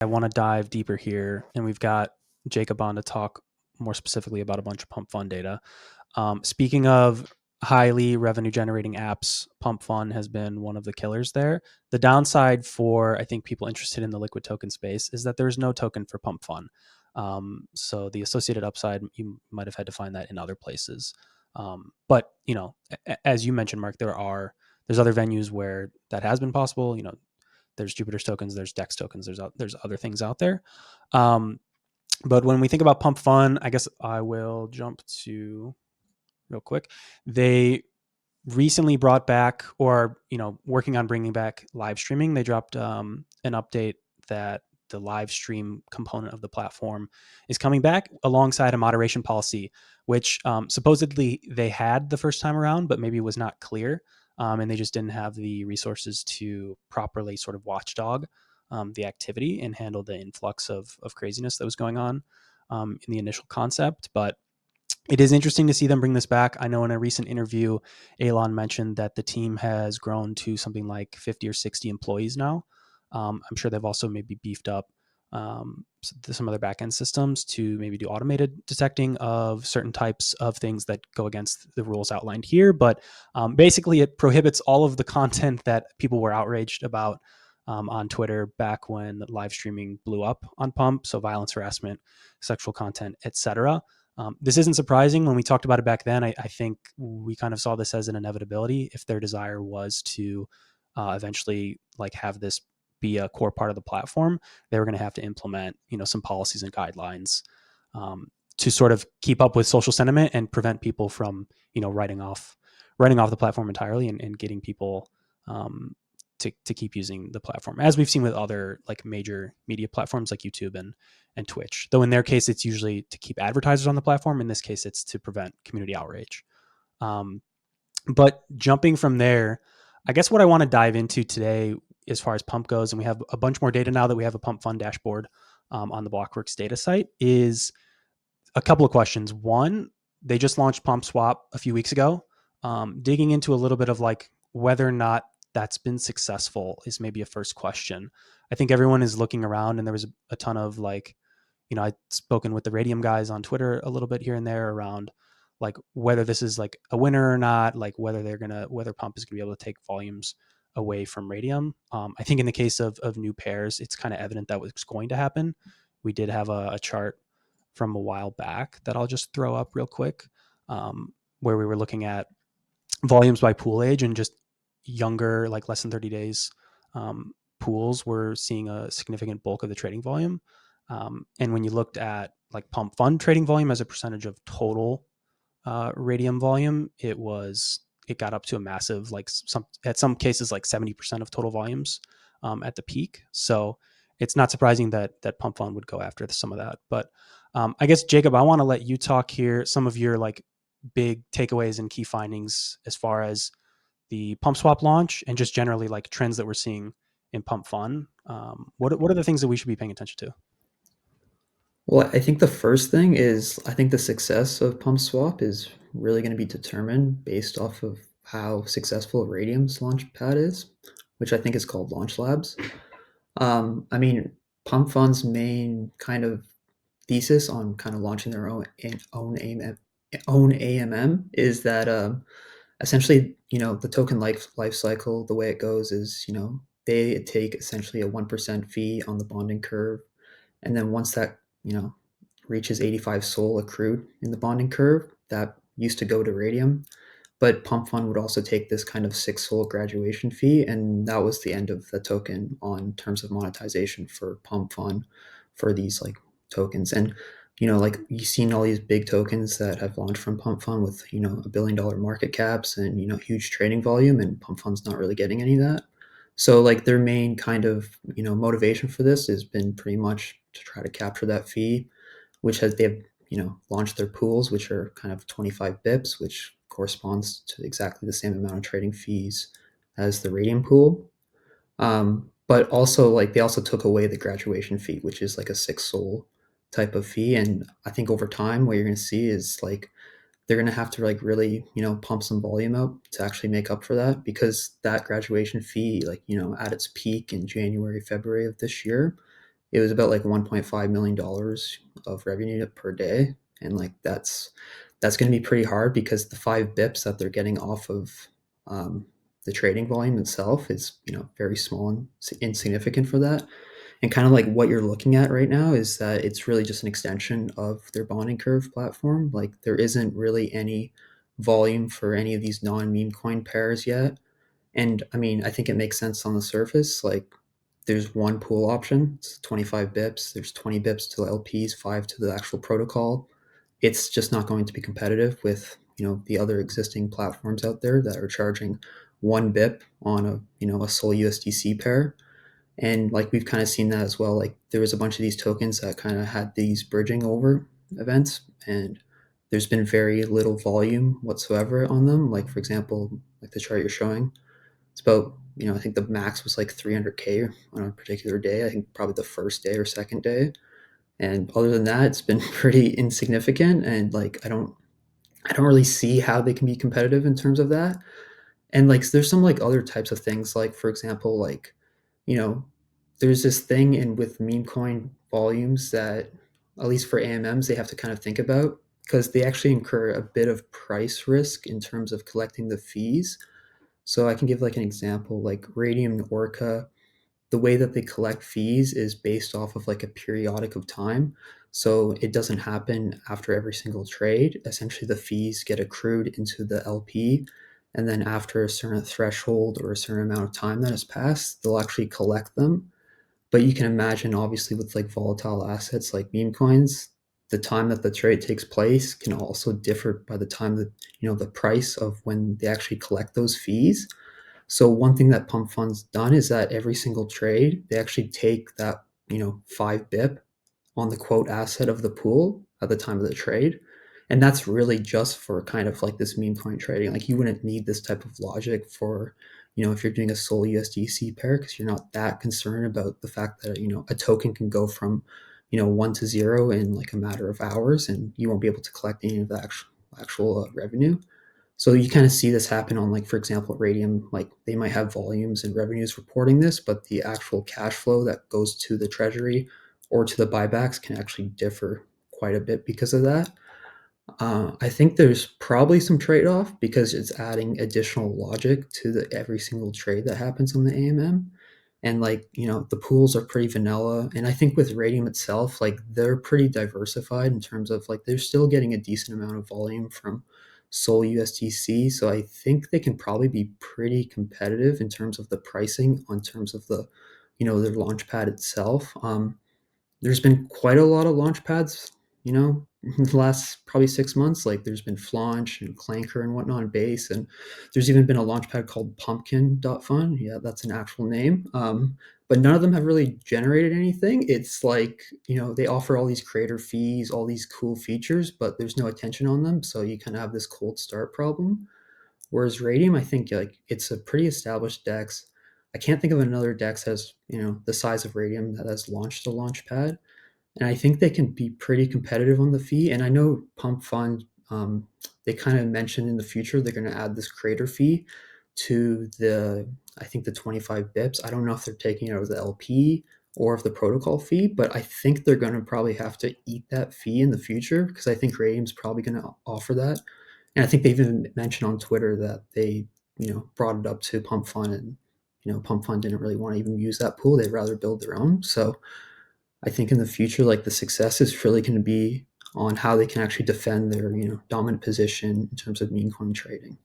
I want to dive deeper here, and we've got Jacob on to talk more specifically about a bunch of PumpFun data. Speaking of highly revenue generating apps, PumpFun has been one of the killers there. The downside for, I think, people interested in the liquid token space is that there's no token for PumpFun. So the associated upside, you might have had to find that in other places. But as you mentioned, Mark, there's other venues where that has been possible. There's Jupiter's tokens, there's Dex tokens, there's other things out there. But when we think about Pump Fun, I guess I will jump to real quick. They recently brought back, or working on bringing back live streaming. They dropped an update that the live stream component of the platform is coming back alongside a moderation policy, which supposedly they had the first time around, but maybe was not clear. And they just didn't have the resources to properly sort of watchdog the activity and handle the influx of craziness that was going on in the initial concept. But it is interesting to see them bring this back. I know in a recent interview, Elon mentioned that the team has grown to something like 50 or 60 employees now. I'm sure they've also maybe beefed up some other backend systems to maybe do automated detecting of certain types of things that go against the rules outlined here. But basically, it prohibits all of the content that people were outraged about on Twitter back when live streaming blew up on Pump. So violence, harassment, sexual content, etc. This isn't surprising. When we talked about it back then, I think we kind of saw this as an inevitability. If their desire was to eventually have this be a core part of the platform, they were going to have to implement some policies and guidelines to sort of keep up with social sentiment and prevent people from writing off the platform entirely and getting people to keep using the platform, as we've seen with other major media platforms like YouTube and Twitch. Though in their case, it's usually to keep advertisers on the platform. In this case, it's to prevent community outrage. But jumping from there, I guess what I want to dive into today, as far as Pump goes, and we have a bunch more data now that we have a PumpFun dashboard on the Blockworks data site, is a couple of questions. One, they just launched PumpSwap a few weeks ago. Digging into a little bit of whether or not that's been successful is maybe a first question. I think everyone is looking around, and there was a ton of I'd spoken with the Raydium guys on Twitter a little bit here and there around whether this is a winner or not, whether Pump is gonna be able to take volumes away from Raydium. I think in the case of new pairs, it's kind of evident that was going to happen. We did have a chart from a while back that I'll just throw up real quick, where we were looking at volumes by pool age, and just younger, less than 30 days pools were seeing a significant bulk of the trading volume. And when you looked at Pump Fund trading volume as a percentage of total Raydium volume, it got up to a massive, at some cases 70% of total volumes at the peak. So it's not surprising that Pump Fund would go after some of that. But I guess, Jacob, I want to let you talk here some of your big takeaways and key findings as far as the PumpSwap launch and just generally trends that we're seeing in Pump Fun. What are the things that we should be paying attention to? Well, I think the first thing is I think the success of PumpSwap is really going to be determined based off of how successful Radium's launch pad is, which I think is called Launch Labs. I mean, PumpFun's main kind of thesis on kind of launching their own AMM is that essentially, the token life cycle, the way it goes is, they take essentially a 1% fee on the bonding curve, and then once that reaches 85 SOL accrued in the bonding curve, that used to go to Radium. But PumpFun would also take this kind of 6 SOL graduation fee, and that was the end of the token on terms of monetization for PumpFun for these tokens. And you've seen all these big tokens that have launched from PumpFun with $1 billion market caps and huge trading volume, and PumpFun's not really getting any of that. So their main kind of motivation for this has been pretty much to try to capture that fee, which they've launched their pools, which are kind of 25 bips, which corresponds to exactly the same amount of trading fees as the Radium pool. But also they also took away the graduation fee, which is a 6 SOL type of fee. And I think over time, what you're going to see is they're going to have to really pump some volume up to actually make up for that, because that graduation fee at its peak in January, February of this year, it was about like $1.5 million of revenue per day, and like that's going to be pretty hard because the 5 bips that they're getting off of um, the trading volume itself is very small and insignificant for that. And kind of like what you're looking at right now is that it's really just an extension of their bonding curve platform. Like there isn't really any volume for any of these non-meme coin pairs yet. And I mean, I think it makes sense on the surface. Like there's one pool option, it's 25 bips, there's 20 bips to LPs, 5 to the actual protocol. It's just not going to be competitive with, the other existing platforms out there that are charging 1 bip on a Sol USDC pair. And like we've kind of seen that as well. Like there was a bunch of these tokens that kind of had these bridging over events, and there's been very little volume whatsoever on them. Like for example, like the chart you're showing, it's about, I think the max was like 300K on a particular day. I think probably the first day or second day. And other than that, it's been pretty insignificant. And like I don't really see how they can be competitive in terms of that. And like there's some like other types of things, like for example, like, you know, there's this thing in with meme coin volumes that, at least for AMMs, they have to kind of think about because they actually incur a bit of price risk in terms of collecting the fees. So I can give like an example, like Raydium and Orca, the way that they collect fees is based off of like a periodic of time. So it doesn't happen after every single trade. Essentially, the fees get accrued into the LP. And then after a certain threshold or a certain amount of time that has passed, they'll actually collect them. But you can imagine, obviously, with like volatile assets like meme coins, the time that the trade takes place can also differ by the time that, the price of when they actually collect those fees. So one thing that PumpFun's done is that every single trade, they actually take that, 5 bip on the quote asset of the pool at the time of the trade. And that's really just for kind of like this meme coin trading. Like you wouldn't need this type of logic for, if you're doing a Sol USDC pair, because you're not that concerned about the fact that, a token can go from, 1 to 0 in like a matter of hours and you won't be able to collect any of the actual revenue. So you kind of see this happen on, like, for example, Raydium. Like they might have volumes and revenues reporting this, but the actual cash flow that goes to the treasury or to the buybacks can actually differ quite a bit because of that. I think there's probably some trade-off because it's adding additional logic to every single trade that happens on the AMM. And like, the pools are pretty vanilla. And I think with Radium itself, like they're pretty diversified in terms of like they're still getting a decent amount of volume from Sol USDC. So I think they can probably be pretty competitive in terms of the pricing, on terms of the, their launchpad itself. There's been quite a lot of launch pads, in the last probably 6 months. Like there's been Flaunch and Clanker and whatnot and Base, and there's even been a launch pad called Pumpkin.fun. Yeah, that's an actual name. But none of them have really generated anything. It's like, they offer all these creator fees, all these cool features, but there's no attention on them. So you kind of have this cold start problem. Whereas Radium, I think like it's a pretty established DEX. I can't think of another DEX that has, the size of Radium that has launched a launch pad. And I think they can be pretty competitive on the fee. And I know PumpFun, they kind of mentioned in the future they're going to add this creator fee to I think the 25 bips. I don't know if they're taking it out of the LP or of the protocol fee, but I think they're going to probably have to eat that fee in the future because I think Radium's probably going to offer that. And I think they've even mentioned on Twitter that they, brought it up to PumpFun, and, PumpFun didn't really want to even use that pool. They'd rather build their own. So I think in the future, like the success is really going to be on how they can actually defend their, dominant position in terms of meme coin trading.